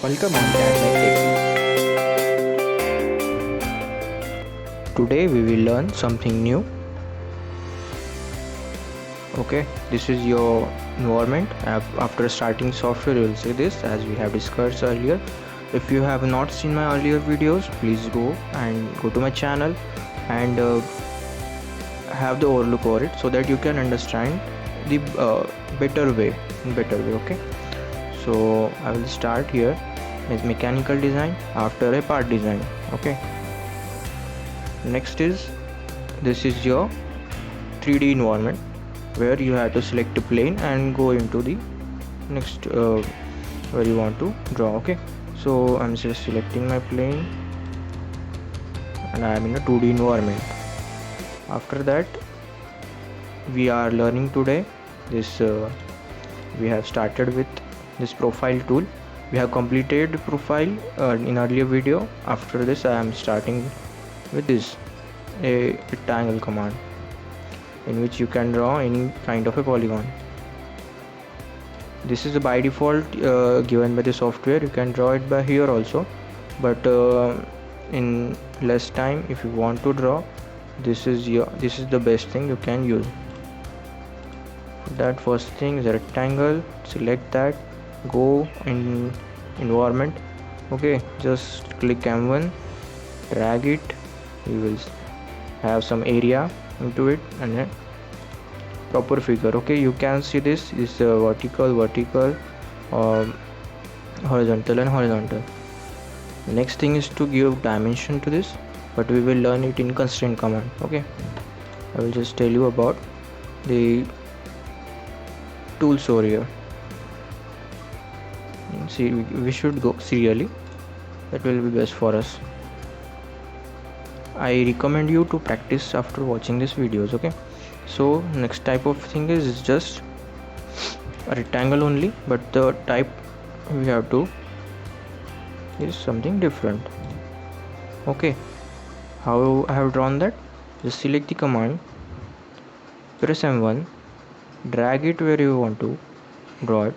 Welcome on CAD Today we will learn something new. Okay, this is your environment. After starting software, you will see this as we have discussed earlier. If you have not seen my earlier videos, please go to my channel and have the overlook over it so that you can understand the better way. Okay, so I will start here with mechanical design after a part design. Okay, next is this is your 3D environment where you have to select a plane and go into the next where you want to draw. Okay, so I'm just selecting my plane and I am in a 2D environment. After that, we are learning today this we have started with this profile tool. We have completed profile in earlier video. After this I am starting with this a rectangle command in which you can draw any kind of a polygon. This is by default given by the software. You can draw it by here also, but in less time if you want to draw, this is the best thing you can use. That first thing is a rectangle. Select that, go in environment. Okay, just click M1, drag it. You will have some area into it and a proper figure. Okay, you can see this is vertical, horizontal and horizontal. The next thing is to give dimension to this, but we will learn it in constraint command. Okay, I will just tell you about the tools over here. See, we should go serially. That will be best for us. I recommend you to practice after watching these videos. Okay, so next type of thing is just a rectangle only, but the type we have to is something different. Okay, how I have drawn that? Just select the command, press M1, drag it where you want to draw it,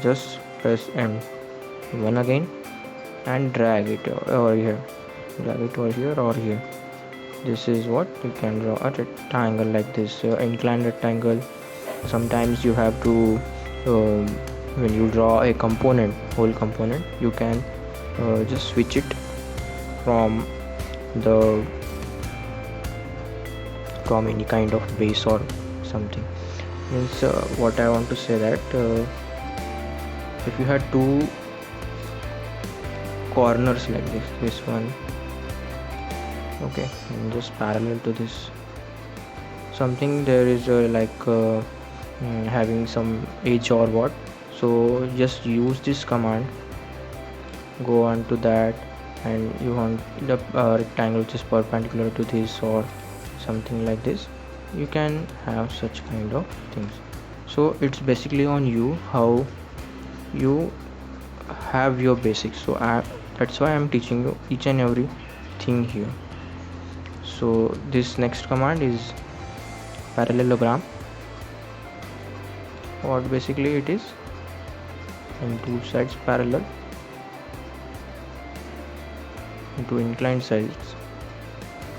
just press M1 again and drag it over here, or here. This is what you can draw a rectangle like this, inclined rectangle. Sometimes you have to when you draw a component, whole component, you can just switch it from any kind of base or something. Means what I want to say that if you had two corners like this one, okay, and just parallel to this something, there is having some edge or what, so just use this command, go on to that, and you want the rectangle which is perpendicular to this or something like this. You can have such kind of things. So it's basically on you how you have your basics. So that's why I'm teaching you each and every thing here. So this next command is parallelogram. What basically it is, and two sides parallel into inclined sides,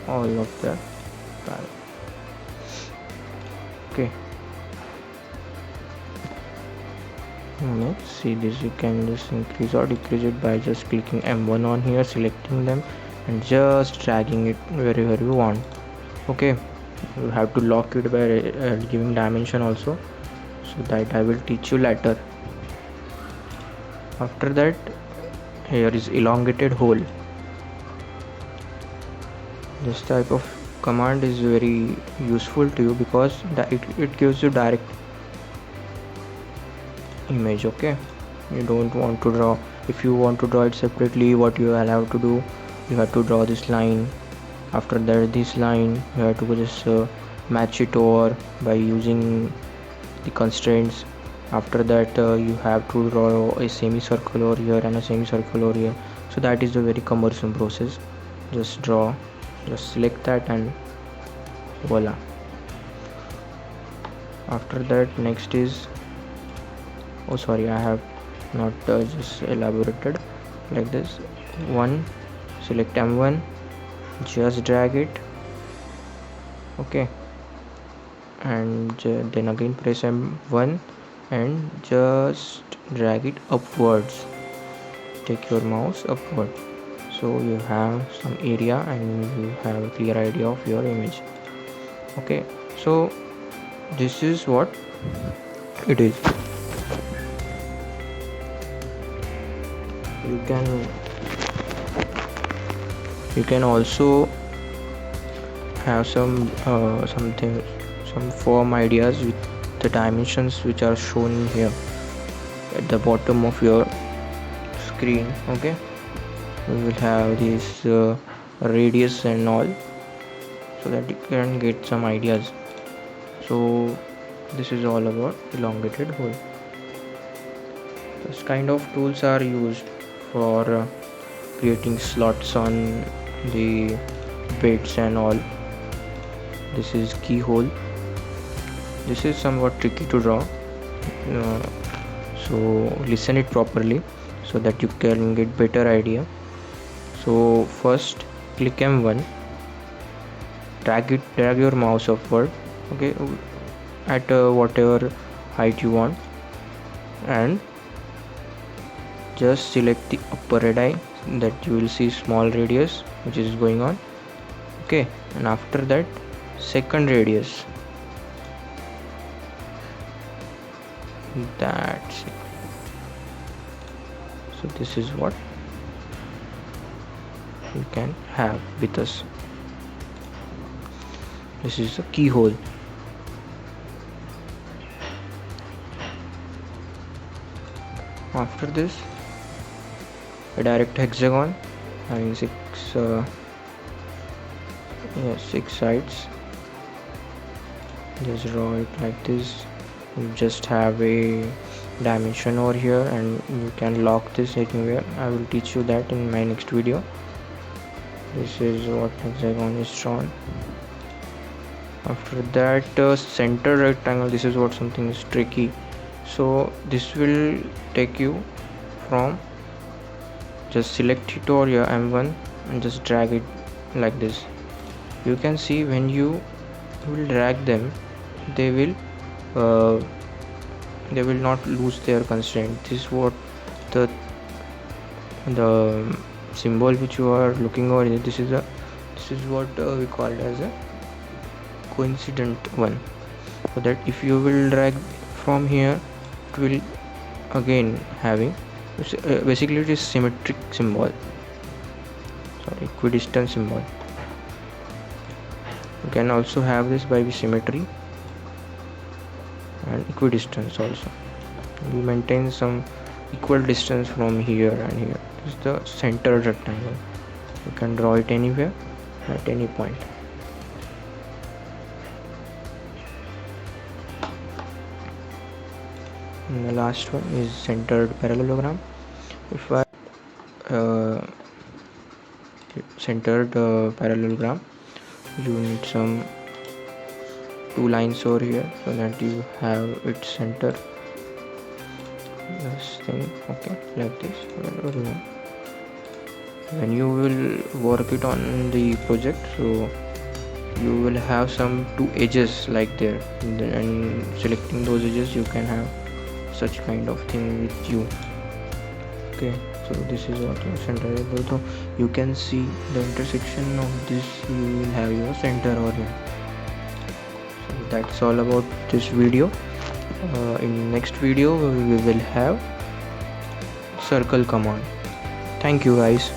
all of them parallel. Okay, next, see this, you can just increase or decrease it by just clicking M1 on here, selecting them and just dragging it wherever you want. Okay, you have to lock it by giving dimension also, so that I will teach you later. After that, here is elongated hole. This type of command is very useful to you because it gives you direct image. Okay, you don't want to draw, if you want to draw it separately, what you will have to do, you have to draw this line. After that, this line you have to just match it over by using the constraints. After that, you have to draw a semicircle over here and a semicircle over here, so that is a very cumbersome process. Just draw, just select that and voila. After that, next is, oh sorry, I have not just elaborated like this. One, select M1, just drag it, okay, and then again press M1 and just drag it upwards. Take your mouse upward, so you have some area and you have a clear idea of your image. Okay, so this is what it is. You can also have some form ideas with the dimensions which are shown here at the bottom of your screen. Okay, we will have this radius and all, so that you can get some ideas. So this is all about elongated hole. This kind of tools are used for creating slots on the beds and all. This is keyhole. This is somewhat tricky to draw, so listen it properly so that you can get better idea. So first click M1, drag your mouse upward, okay, at whatever height you want, and just select the upper radii, that you will see small radius which is going on, okay, and after that second radius. That's it. So this is what you can have with us. This is a keyhole. After this, a direct hexagon having six sides. Just draw it like this. You just have a dimension over here and you can lock this anywhere. I will teach you that in my next video. This is what hexagon is drawn. After that, center rectangle. This is what something is tricky. So this will take you from, just select it over your M1 and just drag it like this. You can see when you will drag them, they will not lose their constraint. This is what the symbol which you are looking over here. This is what we call as a coincident one, so that if you will drag from here, it will again having basically it is symmetric symbol, equidistant symbol. You can also have this by symmetry and equidistance also. We maintain some equal distance from here and here. This is the center rectangle. You can draw it anywhere at any point. And the last one is centered parallelogram. If I centered parallelogram, you need some two lines over here so that you have its center. This thing, okay, like this. When you will work it on the project, so you will have some two edges like there, and selecting those edges you can have such kind of thing with you. Okay, so this is what your center is. So you can see the intersection of this, you will have your center over here. So that's all about this video. In next video we will have circle command. Thank you guys.